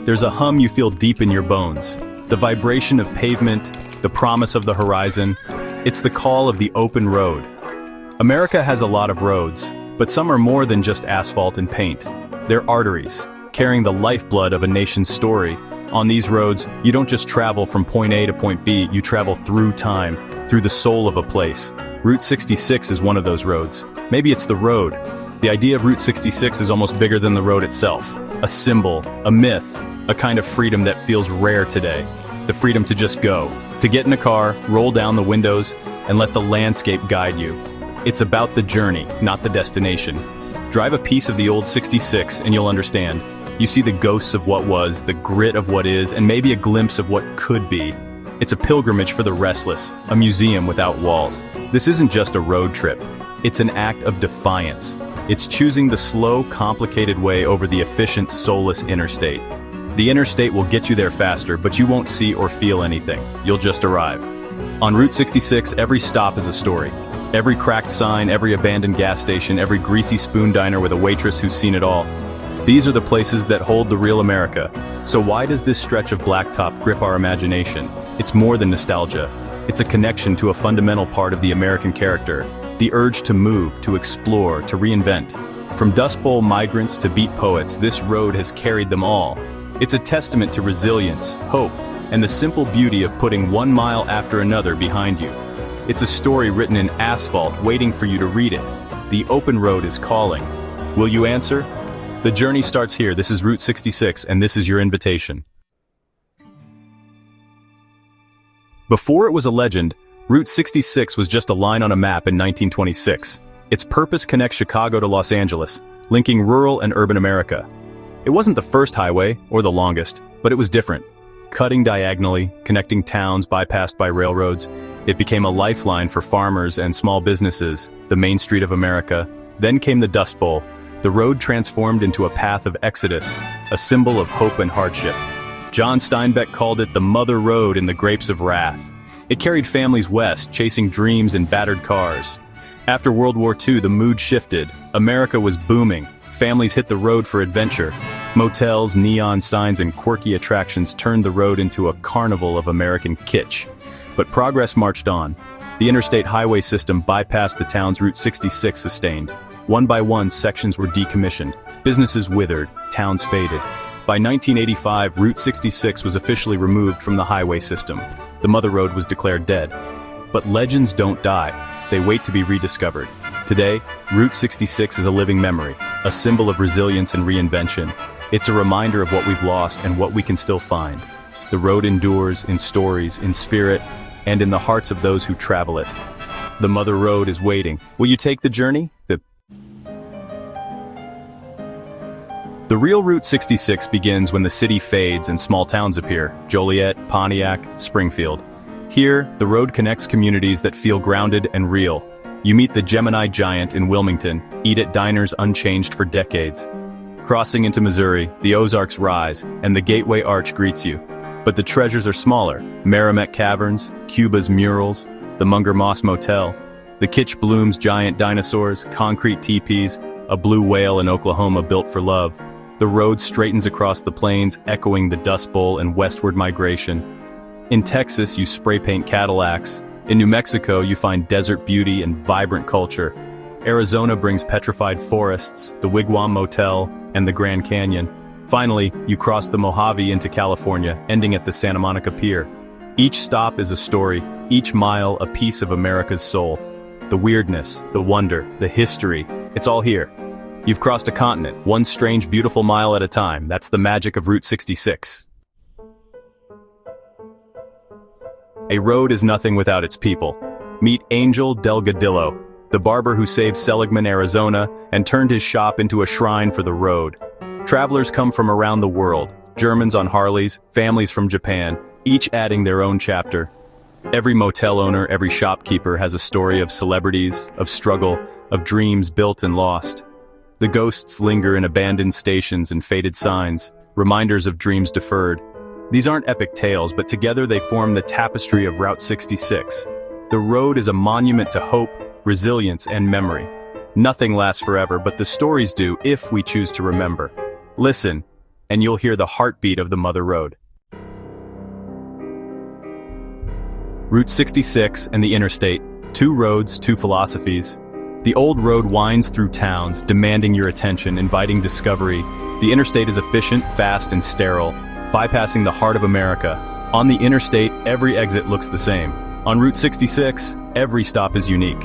There's a hum you feel deep in your bones. The vibration of pavement, the promise of the horizon. It's the call of the open road. America has a lot of roads, but some are more than just asphalt and paint. They're arteries, carrying the lifeblood of a nation's story. On these roads, you don't just travel from point A to point B, you travel through time, through the soul of a place. Route 66 is one of those roads. Maybe it's the road. The idea of Route 66 is almost bigger than the road itself. A symbol, a myth, a kind of freedom that feels rare today. The freedom to just go, to get in a car, roll down the windows, and let the landscape guide you. It's about the journey, not the destination. Drive a piece of the old 66 and you'll understand. You see the ghosts of what was, the grit of what is, and maybe a glimpse of what could be. It's a pilgrimage for the restless, a museum without walls. This isn't just a road trip. It's an act of defiance. It's choosing the slow, complicated way over the efficient, soulless interstate. The interstate will get you there faster, but you won't see or feel anything. You'll just arrive. On Route 66, every stop is a story. Every cracked sign, every abandoned gas station, every greasy spoon diner with a waitress who's seen it all. These are the places that hold the real America. So why does this stretch of blacktop grip our imagination? It's more than nostalgia. It's a connection to a fundamental part of the American character, the urge to move, to explore, to reinvent. From Dust Bowl migrants to beat poets, this road has carried them all. It's a testament to resilience, hope, and the simple beauty of putting 1 mile after another behind you. It's a story written in asphalt, waiting for you to read it. The open road is calling. Will you answer? The journey starts here. This is Route 66, and this is your invitation. Before it was a legend, Route 66 was just a line on a map in 1926. Its purpose connects Chicago to Los Angeles, linking rural and urban America. It wasn't the first highway, or the longest, but it was different. Cutting diagonally, connecting towns bypassed by railroads, it became a lifeline for farmers and small businesses, the Main Street of America. Then came the Dust Bowl. The road transformed into a path of exodus, a symbol of hope and hardship. John Steinbeck called it the Mother Road in the Grapes of Wrath. It carried families west, chasing dreams in battered cars. After World War II, the mood shifted. America was booming. Families hit the road for adventure. Motels, neon signs, and quirky attractions turned the road into a carnival of American kitsch. But progress marched on. The interstate highway system bypassed the town's Route 66 sustained. One by one, sections were decommissioned. Businesses withered, towns faded. By 1985, Route 66 was officially removed from the highway system. The Mother Road was declared dead. But legends don't die. They wait to be rediscovered. Today, Route 66 is a living memory, a symbol of resilience and reinvention. It's a reminder of what we've lost and what we can still find. The road endures in stories, in spirit, and in the hearts of those who travel it. The Mother Road is waiting. Will you take the journey? The real Route 66 begins when the city fades and small towns appear: Joliet, Pontiac, Springfield. Here, the road connects communities that feel grounded and real. You meet the Gemini Giant in Wilmington, eat at diners unchanged for decades. Crossing into Missouri, the Ozarks rise, and the Gateway Arch greets you. But the treasures are smaller: Merrimack Caverns, Cuba's murals, the Munger Moss Motel, the Kitsch Bloom's giant dinosaurs, concrete teepees, a blue whale in Oklahoma built for love. The road straightens across the plains, echoing the Dust Bowl and westward migration. In Texas, you spray paint Cadillacs. In New Mexico, you find desert beauty and vibrant culture. Arizona brings petrified forests, the Wigwam Motel, and the Grand Canyon. Finally, you cross the Mojave into California, ending at the Santa Monica Pier. Each stop is a story, each mile a piece of America's soul. The weirdness, the wonder, the history, it's all here. You've crossed a continent, one strange, beautiful mile at a time. That's the magic of Route 66. A road is nothing without its people. Meet Angel Delgadillo, the barber who saved Seligman, Arizona, and turned his shop into a shrine for the road. Travelers come from around the world, Germans on Harleys, families from Japan, each adding their own chapter. Every motel owner, every shopkeeper has a story of celebrities, of struggle, of dreams built and lost. The ghosts linger in abandoned stations and faded signs, reminders of dreams deferred. These aren't epic tales, but together they form the tapestry of Route 66. The road is a monument to hope, resilience, and memory. Nothing lasts forever, but the stories do if we choose to remember. Listen, and you'll hear the heartbeat of the Mother Road. Route 66 and the Interstate, two roads, two philosophies. The old road winds through towns, demanding your attention, inviting discovery. The Interstate is efficient, fast, and sterile, bypassing the heart of America. On the Interstate, every exit looks the same. On Route 66, every stop is unique.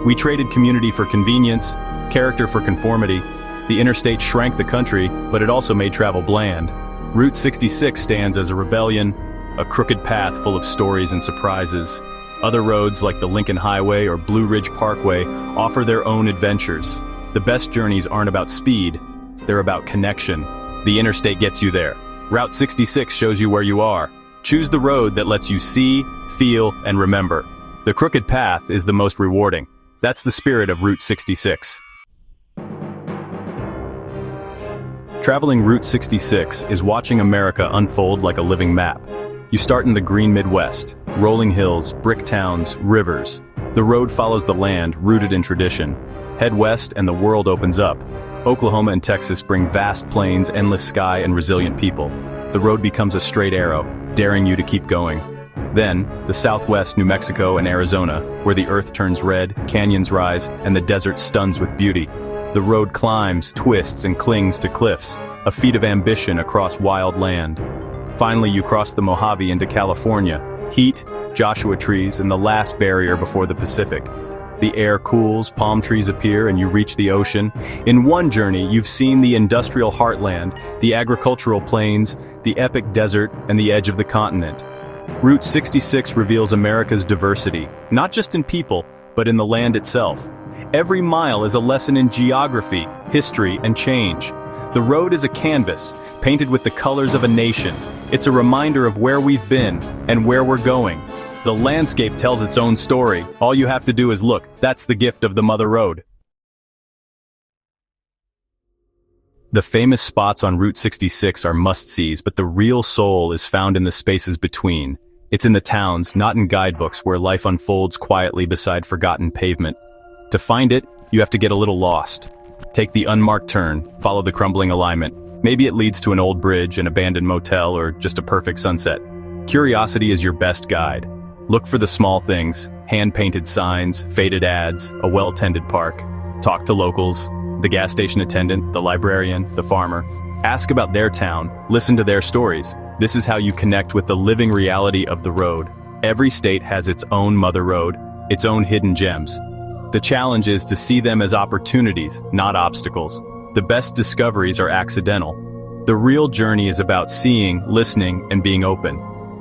We traded community for convenience, character for conformity. The Interstate shrank the country, but it also made travel bland. Route 66 stands as a rebellion, a crooked path full of stories and surprises. Other roads like the Lincoln Highway or Blue Ridge Parkway offer their own adventures. The best journeys aren't about speed, they're about connection. The Interstate gets you there. Route 66 shows you where you are. Choose the road that lets you see, feel, and remember. The crooked path is the most rewarding. That's the spirit of Route 66. Traveling Route 66 is watching America unfold like a living map. You start in the green Midwest, rolling hills, brick towns, rivers. The road follows the land, rooted in tradition. Head west and the world opens up. Oklahoma and Texas bring vast plains, endless sky, and resilient people. The road becomes a straight arrow, daring you to keep going. Then, the Southwest, New Mexico, and Arizona, where the earth turns red, canyons rise, and the desert stuns with beauty. The road climbs, twists, and clings to cliffs, a feat of ambition across wild land. Finally, you cross the Mojave into California. Heat, Joshua trees, and the last barrier before the Pacific. The air cools, palm trees appear, and you reach the ocean. In one journey, you've seen the industrial heartland, the agricultural plains, the epic desert, and the edge of the continent. Route 66 reveals America's diversity, not just in people, but in the land itself. Every mile is a lesson in geography, history, and change. The road is a canvas, painted with the colors of a nation. It's a reminder of where we've been and where we're going. The landscape tells its own story. All you have to do is look. That's the gift of the Mother Road. The famous spots on Route 66 are must-sees, but the real soul is found in the spaces between. It's in the towns, not in guidebooks, where life unfolds quietly beside forgotten pavement. To find it, you have to get a little lost. Take the unmarked turn, follow the crumbling alignment. Maybe it leads to an old bridge, an abandoned motel, or just a perfect sunset. Curiosity is your best guide. Look for the small things, hand-painted signs, faded ads, a well-tended park. Talk to locals, the gas station attendant, the librarian, the farmer. Ask about their town, listen to their stories. This is how you connect with the living reality of the road. Every state has its own Mother Road, its own hidden gems. The challenge is to see them as opportunities, not obstacles. The best discoveries are accidental. The real journey is about seeing, listening, and being open.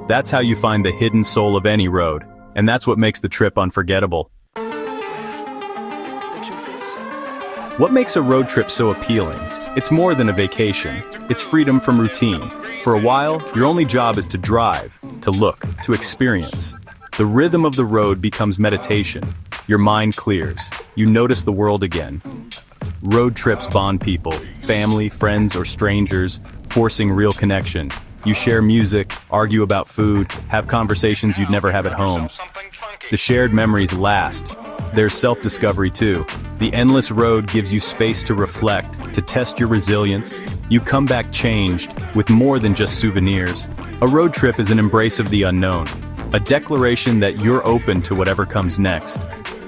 That's how you find the hidden soul of any road, and that's what makes the trip unforgettable. What makes a road trip so appealing? It's more than a vacation. It's freedom from routine. For a while, your only job is to drive, to look, to experience. The rhythm of the road becomes meditation. Your mind clears. You notice the world again. Road trips bond people, family, friends, or strangers, forcing real connection. You share music, argue about food, have conversations you'd never have at home. The shared memories last. There's self-discovery too. The endless road gives you space to reflect, to test your resilience. You come back changed, with more than just souvenirs. A road trip is an embrace of the unknown, a declaration that you're open to whatever comes next.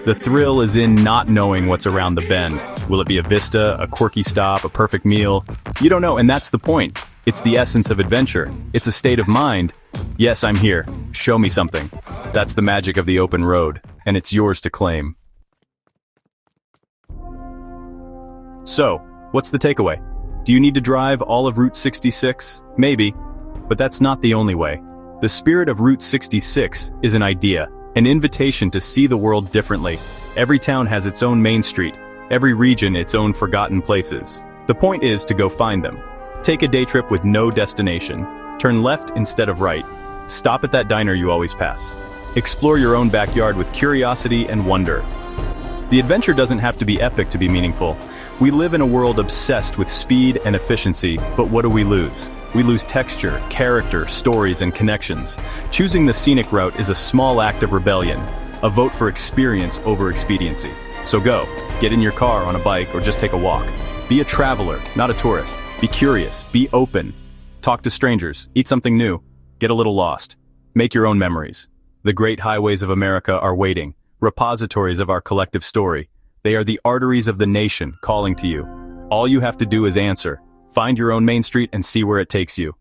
The thrill is in not knowing what's around the bend. Will it be a vista, a quirky stop, a perfect meal? You don't know, and that's the point. It's the essence of adventure. It's a state of mind. Yes, I'm here. Show me something. That's the magic of the open road, and it's yours to claim. So, what's the takeaway? Do you need to drive all of Route 66? Maybe, but that's not the only way. The spirit of Route 66 is an idea, an invitation to see the world differently. Every town has its own main street, every region its own forgotten places. The point is to go find them. Take a day trip with no destination. Turn left instead of right. Stop at that diner you always pass. Explore your own backyard with curiosity and wonder. The adventure doesn't have to be epic to be meaningful. We live in a world obsessed with speed and efficiency, but what do we lose? We lose texture, character, stories, and connections. Choosing the scenic route is a small act of rebellion, a vote for experience over expediency. So go, get in your car, on a bike, or just take a walk. Be a traveler, not a tourist. Be curious, be open. Talk to strangers, eat something new, get a little lost. Make your own memories. The great highways of America are waiting, repositories of our collective story. They are the arteries of the nation calling to you. All you have to do is answer. Find your own Main Street and see where it takes you.